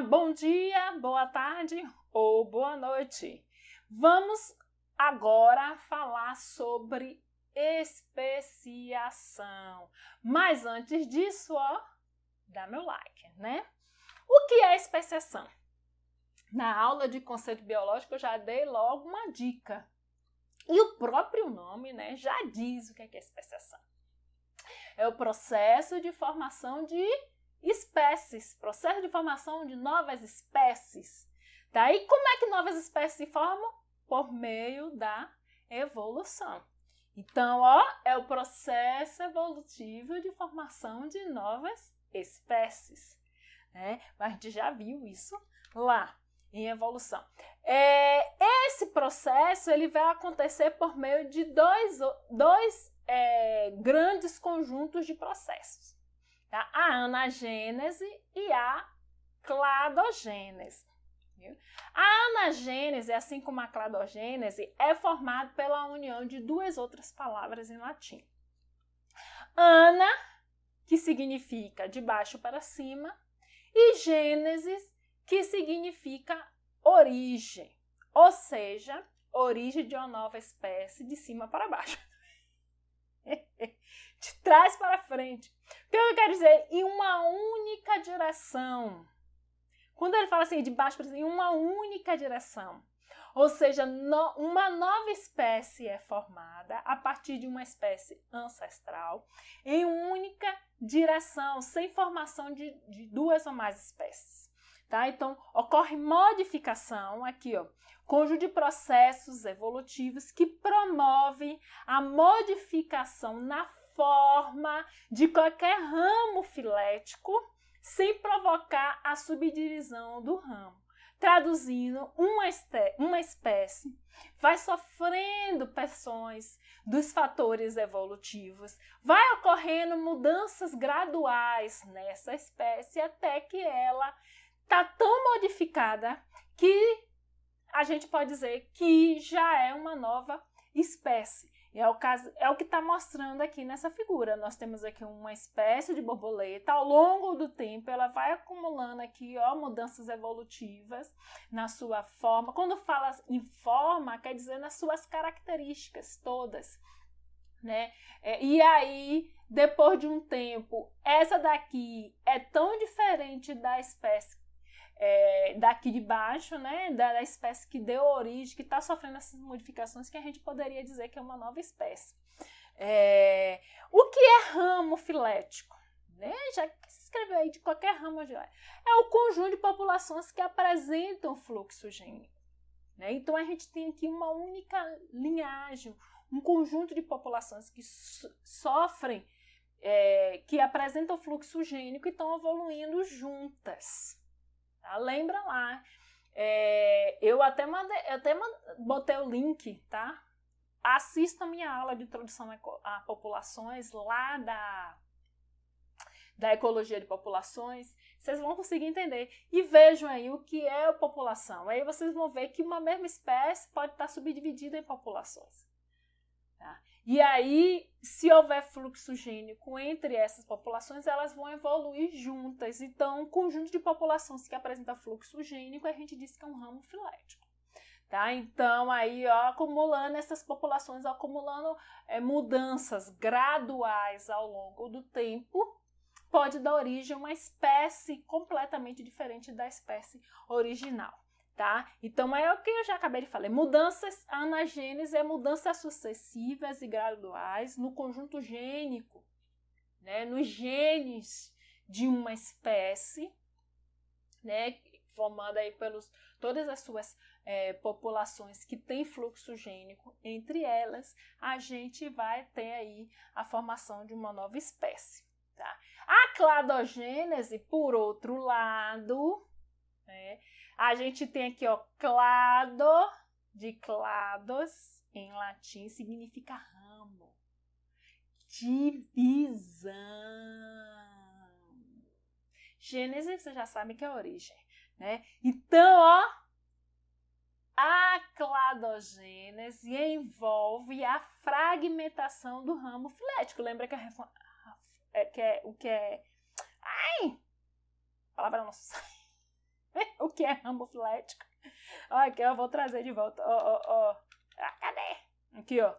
bom dia, boa tarde ou boa noite. Vamos agora falar sobre especiação. Mas antes disso, dá meu like, né? O que é especiação? Na aula de conceito biológico eu já dei logo uma dica. E o próprio nome, né, já diz o que é especiação. É o processo de formação de espécies, processo de formação de novas espécies. Tá? E como é que novas espécies se formam? Por meio da evolução. Então, é o processo evolutivo de formação de novas espécies. Né? A gente já viu isso lá em evolução. Esse processo ele vai acontecer por meio de dois grandes conjuntos de processos. Tá? A anagênese e a cladogênese. A anagênese, assim como a cladogênese, é formada pela união de duas outras palavras em latim. Ana, que significa de baixo para cima, e gênesis, que significa origem, ou seja, origem de uma nova espécie de cima para baixo. De trás para frente. O que eu quero dizer? Em uma única direção. Quando ele fala assim, de baixo para cima, em uma única direção. Ou seja, uma nova espécie é formada a partir de uma espécie ancestral em única direção, sem formação de duas ou mais espécies. Tá? Então, ocorre modificação aqui, conjunto de processos evolutivos que promovem a modificação na forma de qualquer ramo filético sem provocar a subdivisão do ramo. Traduzindo, uma espécie vai sofrendo pressões dos fatores evolutivos, vai ocorrendo mudanças graduais nessa espécie até que ela está tão modificada que a gente pode dizer que já é uma nova espécie. É o que está mostrando aqui nessa figura. Nós temos aqui uma espécie de borboleta. Ao longo do tempo, ela vai acumulando aqui mudanças evolutivas na sua forma. Quando fala em forma, quer dizer nas suas características todas. Né? E aí, depois de um tempo, essa daqui é tão diferente da espécie daqui de baixo, né, da espécie que deu origem, que está sofrendo essas modificações, que a gente poderia dizer que é uma nova espécie. O que é ramo filético? Né? Já que se escreveu aí de qualquer ramo, é o conjunto de populações que apresentam fluxo gênico. Né? Então, a gente tem aqui uma única linhagem, um conjunto de populações que sofrem, que apresentam fluxo gênico e estão evoluindo juntas. Tá? Lembra lá, eu até botei o link, tá? Assista a minha aula de introdução a populações lá da ecologia de populações, vocês vão conseguir entender. E vejam aí o que é a população. Aí vocês vão ver que uma mesma espécie pode estar subdividida em populações. Tá? E aí, se houver fluxo gênico entre essas populações, elas vão evoluir juntas. Então, um conjunto de populações que apresenta fluxo gênico, a gente diz que é um ramo filético. Tá? Então, aí, acumulando essas populações, acumulando mudanças graduais ao longo do tempo, pode dar origem a uma espécie completamente diferente da espécie original. Tá? Então, é o que eu já acabei de falar. Mudanças, a anagênese é mudanças sucessivas e graduais no conjunto gênico, né? Nos genes de uma espécie, né? Formada aí pelos todas as suas populações que têm fluxo gênico. Entre elas, a gente vai ter aí a formação de uma nova espécie. Tá? A cladogênese, por outro lado, a gente tem aqui, clado, de clados, em latim, significa ramo. Divisão. Gênese, você já sabe que é a origem, né? Então, a cladogênese envolve a fragmentação do ramo filético. Lembra que o que é... Ai! A palavra não sai. o que é ramo filético. Ó, aqui eu vou trazer de volta. Ó. Cadê? Aqui, ó.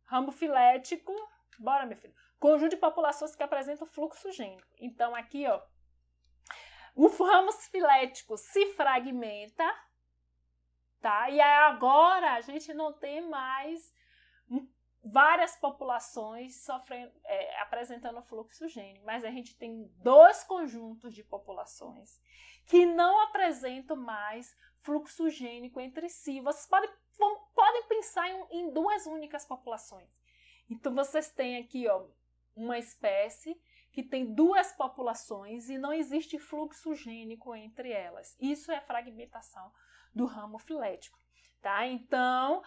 Ramo filético. Bora, meu filho. Conjunto de populações que apresentam fluxo gênico. Então, aqui, ó. O ramo filético se fragmenta, tá? E agora a gente não tem mais várias populações apresentando fluxo gênico, mas a gente tem 2 conjuntos de populações que não apresentam mais fluxo gênico entre si. Vocês podem pensar em 2 únicas populações. Então, vocês têm aqui, ó, uma espécie que tem 2 populações e não existe fluxo gênico entre elas. Isso é fragmentação do ramo filético. Tá? Então,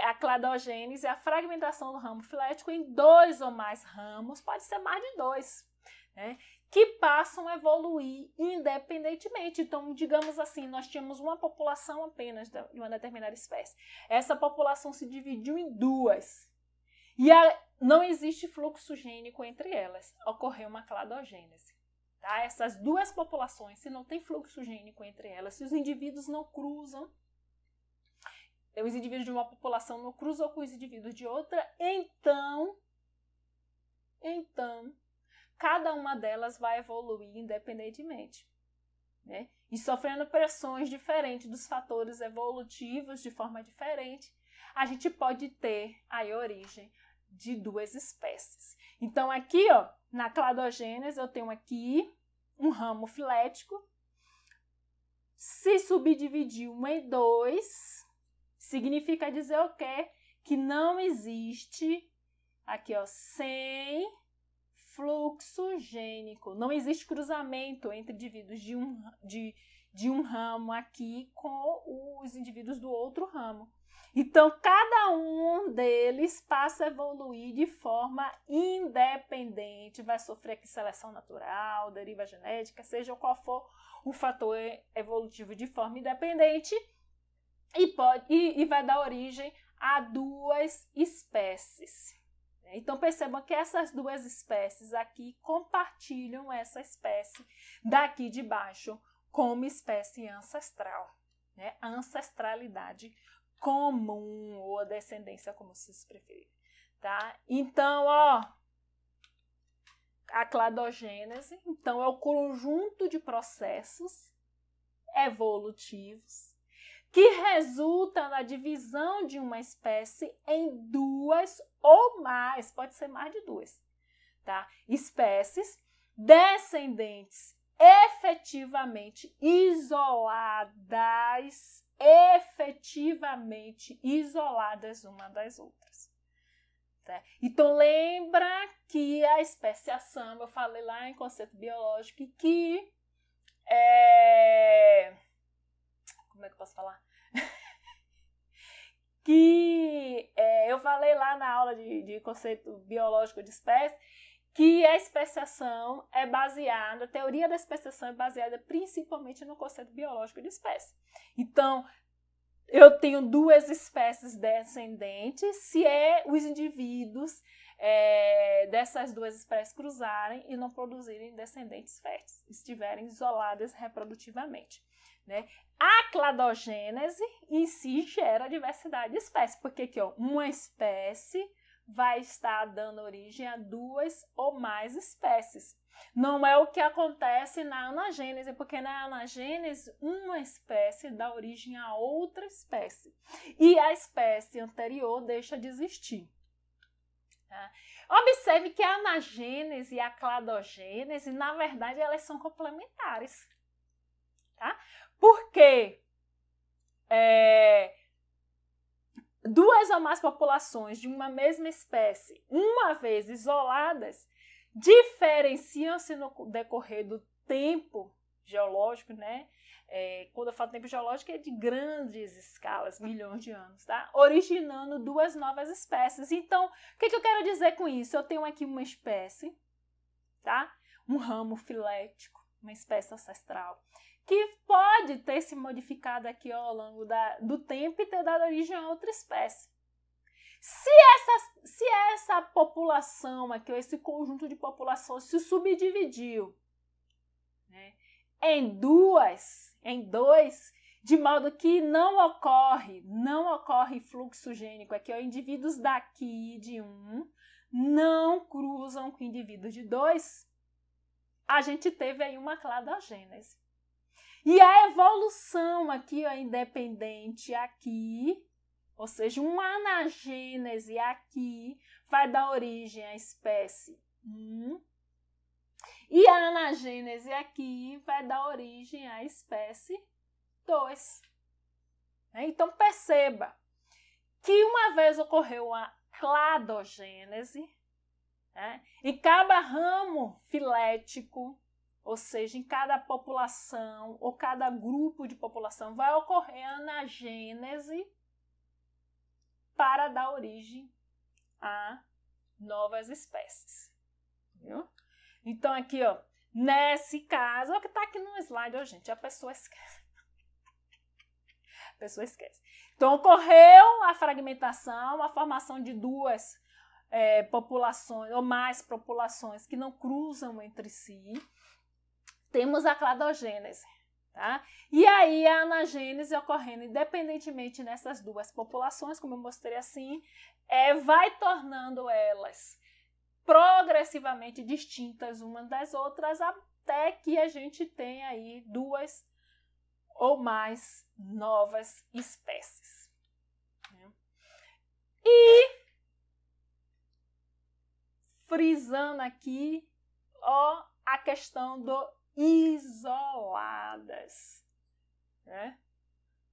a cladogênese é a fragmentação do ramo filético em 2 ou mais ramos, pode ser mais de 2, né? Que passam a evoluir independentemente. Então, digamos assim, nós tínhamos uma população apenas de uma determinada espécie. Essa população se dividiu em 2 e não existe fluxo gênico entre elas. Ocorreu uma cladogênese. Tá? Essas 2 populações, se não tem fluxo gênico entre elas, se os indivíduos não cruzam, os indivíduos de uma população não cruzam com os indivíduos de outra, então, cada uma delas vai evoluir independentemente, né? E sofrendo pressões diferentes dos fatores evolutivos de forma diferente, a gente pode ter aí a origem de 2 espécies. Então, aqui, ó, na cladogênese, eu tenho aqui um ramo filético, se subdividiu em 2, significa dizer o quê? Que não existe, aqui ó, sem fluxo gênico. Não existe cruzamento entre indivíduos de um ramo aqui com os indivíduos do outro ramo. Então, cada um deles passa a evoluir de forma independente, vai sofrer aqui seleção natural, deriva genética, seja qual for o fator evolutivo de forma independente, e vai dar origem a 2 espécies. Então, percebam que essas 2 espécies aqui compartilham essa espécie daqui de baixo como espécie ancestral, né? A ancestralidade comum ou a descendência, como vocês preferirem, tá? Então, ó, a cladogênese, então, é o conjunto de processos evolutivos que resulta na divisão de uma espécie em 2 ou mais, pode ser mais de 2, tá? Espécies descendentes efetivamente isoladas uma das outras. Tá? Então, lembra que a especiação, eu falei lá em conceito biológico, que como é que eu posso falar? Eu falei lá na aula de conceito biológico de espécie, que a especiação é baseada, a teoria da especiação é baseada principalmente no conceito biológico de espécie. Então, eu tenho 2 espécies descendentes, se os indivíduos dessas 2 espécies cruzarem e não produzirem descendentes férteis, estiverem isoladas reprodutivamente, né? A cladogênese em si gera diversidade de espécies, porque aqui, ó, uma espécie vai estar dando origem a 2 ou mais espécies. Não é o que acontece na anagênese, porque na anagênese uma espécie dá origem a outra espécie e a espécie anterior deixa de existir. Tá? Observe que a anagênese e a cladogênese, na verdade, elas são complementares. Tá? Porque 2 ou mais populações de uma mesma espécie, uma vez isoladas, diferenciam-se no decorrer do tempo geológico, né? Quando eu falo tempo geológico, é de grandes escalas, milhões de anos, tá? Originando 2 novas espécies. Então, o que eu quero dizer com isso? Eu tenho aqui uma espécie, tá? Um ramo filético, uma espécie ancestral, que pode ter se modificado aqui ao longo do tempo e ter dado origem a outra espécie. Se essa população aqui, esse conjunto de populações se subdividiu, né, em dois, de modo que não ocorre fluxo gênico aqui, ó, indivíduos daqui de 1 não cruzam com indivíduos de 2, a gente teve aí uma cladogênese. E a evolução aqui, ó, independente aqui, ou seja, uma anagênese aqui vai dar origem à espécie 1, e a anagênese aqui vai dar origem à espécie 2. Então, perceba que uma vez ocorreu a cladogênese, né, em cada ramo filético, ou seja, em cada população ou cada grupo de população, vai ocorrer a anagênese para dar origem a novas espécies. Viu? Então, aqui, ó, nesse caso, é o que está aqui no slide, ó, gente, a pessoa esquece. Então, ocorreu a fragmentação, a formação de duas populações, ou mais populações que não cruzam entre si. Temos a cladogênese, tá? E aí, a anagênese ocorrendo independentemente nessas duas populações, como eu mostrei assim, vai tornando elas progressivamente distintas umas das outras, até que a gente tem aí duas ou mais novas espécies. E, frisando aqui, ó, a questão do isoladas, né?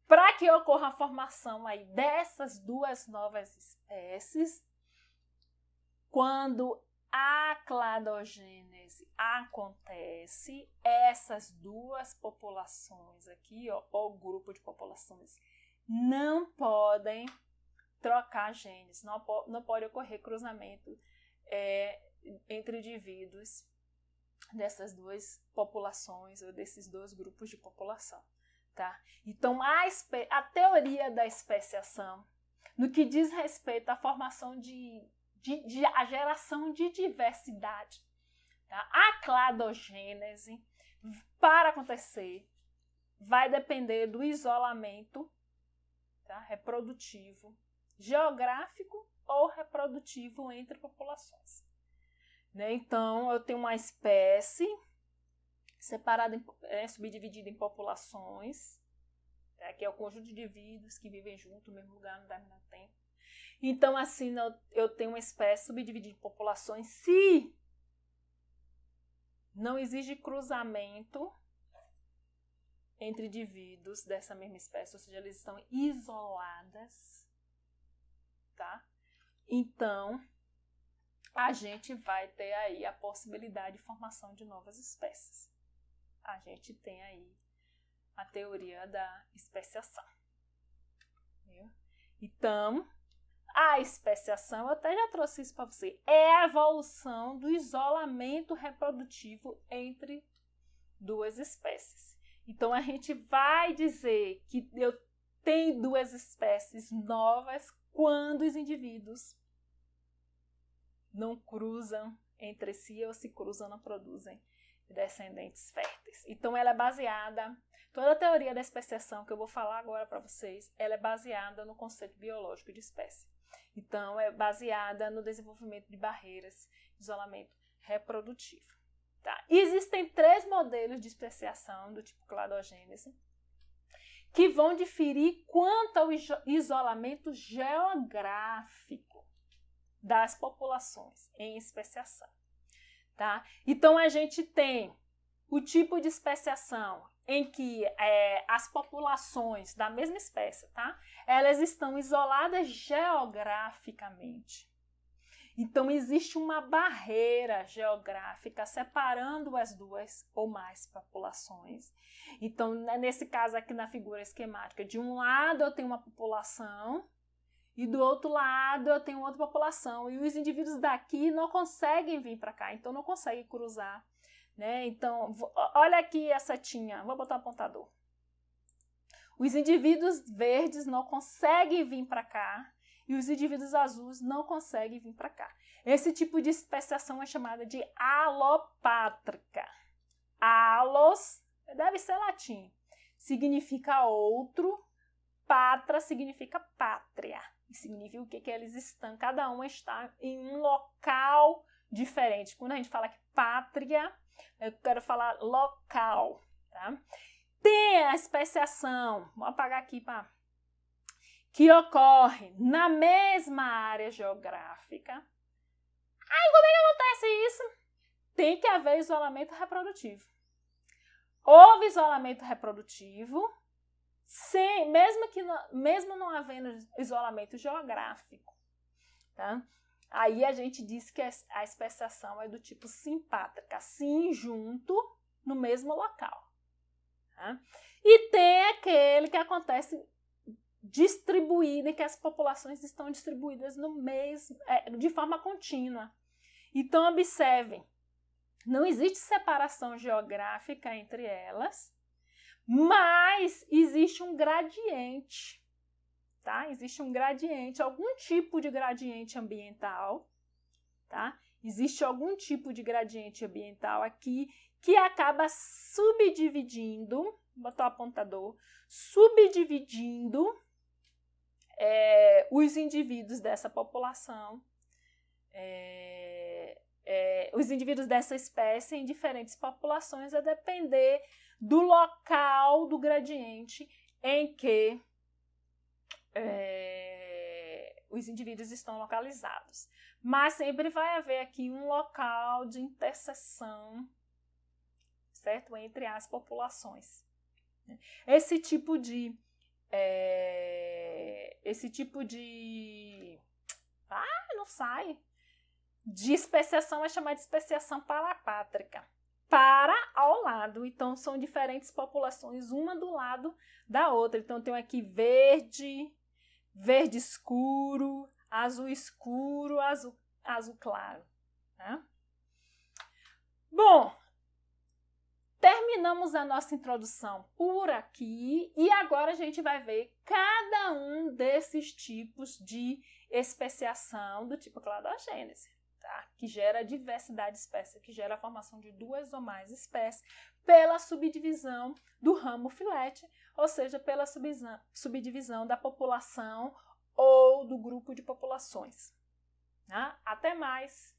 Para que ocorra a formação aí dessas duas novas espécies, quando a cladogênese acontece, essas duas populações aqui, ó, ou grupo de populações, não podem trocar genes, não pode ocorrer cruzamento entre indivíduos dessas duas populações ou desses dois grupos de população, tá? Então, a teoria da especiação, no que diz respeito à formação a geração de diversidade, tá? A cladogênese, para acontecer, vai depender do isolamento, tá? Reprodutivo, geográfico ou reprodutivo entre populações. Né? Então, eu tenho uma espécie separada, subdividida em populações, tá? Que é o conjunto de indivíduos que vivem juntos no mesmo lugar no determinado tempo. Então, assim, eu tenho uma espécie subdividida em populações se não exige cruzamento entre indivíduos dessa mesma espécie, ou seja, eles estão isoladas, tá? Então, a gente vai ter aí a possibilidade de formação de novas espécies. A gente tem aí a teoria da especiação. Viu? Então, a especiação, eu até já trouxe isso para você, é a evolução do isolamento reprodutivo entre duas espécies. Então, a gente vai dizer que eu tenho duas espécies novas quando os indivíduos não cruzam entre si ou se cruzam, não produzem descendentes férteis. Então, ela é baseada, toda a teoria da especiação que eu vou falar agora para vocês, ela é baseada no conceito biológico de espécie. Então, é baseada no desenvolvimento de barreiras de isolamento reprodutivo. Tá? Existem 3 modelos de especiação do tipo cladogênese que vão diferir quanto ao isolamento geográfico das populações em especiação, tá? Então, a gente tem o tipo de especiação em que as populações da mesma espécie, tá? Elas estão isoladas geograficamente. Então, existe uma barreira geográfica separando as duas ou mais populações. Então, nesse caso aqui na figura esquemática, de um lado eu tenho uma população e do outro lado eu tenho outra população. E os indivíduos daqui não conseguem vir para cá, então não conseguem cruzar. Né? Então, olha aqui a setinha, vou botar um apontador. Os indivíduos verdes não conseguem vir para cá e os indivíduos azuis não conseguem vir para cá. Esse tipo de especiação é chamada de alopátrica. Alos é deve ser latim. Significa outro, patra significa pátria. Significa o que eles estão, cada um está em um local diferente. Quando a gente fala que pátria, eu quero falar local, tá? Tem a especiação, vou apagar aqui, que ocorre na mesma área geográfica. Aí, como é que acontece isso? Tem que haver isolamento reprodutivo. Houve isolamento reprodutivo, mesmo não havendo isolamento geográfico, tá? Aí a gente diz que a especiação é do tipo simpátrica, sim junto no mesmo local. Tá? E tem aquele que acontece distribuído, em que as populações estão distribuídas no mesmo, de forma contínua. Então, observem, não existe separação geográfica entre elas, mas existe um gradiente, tá? Existe um gradiente, algum tipo de gradiente ambiental, tá? Existe algum tipo de gradiente ambiental aqui que acaba subdividindo, botou o apontador, subdividindo os indivíduos dessa população, os indivíduos dessa espécie em diferentes populações, a depender do local do gradiente em que os indivíduos estão localizados. Mas sempre vai haver aqui um local de interseção, certo? Entre as populações. Esse tipo de não sai. De especiação é chamada de especiação parapátrica. Para ao lado. Então, são diferentes populações, uma do lado da outra. Então, tem aqui verde, verde escuro, azul claro. Tá? Bom, terminamos a nossa introdução por aqui e agora a gente vai ver cada um desses tipos de especiação do tipo cladogênese, tá? Que gera diversidade de espécies, que gera a formação de duas ou mais espécies pela subdivisão do ramo filete, ou seja, pela subdivisão da população ou do grupo de populações. Tá? Até mais!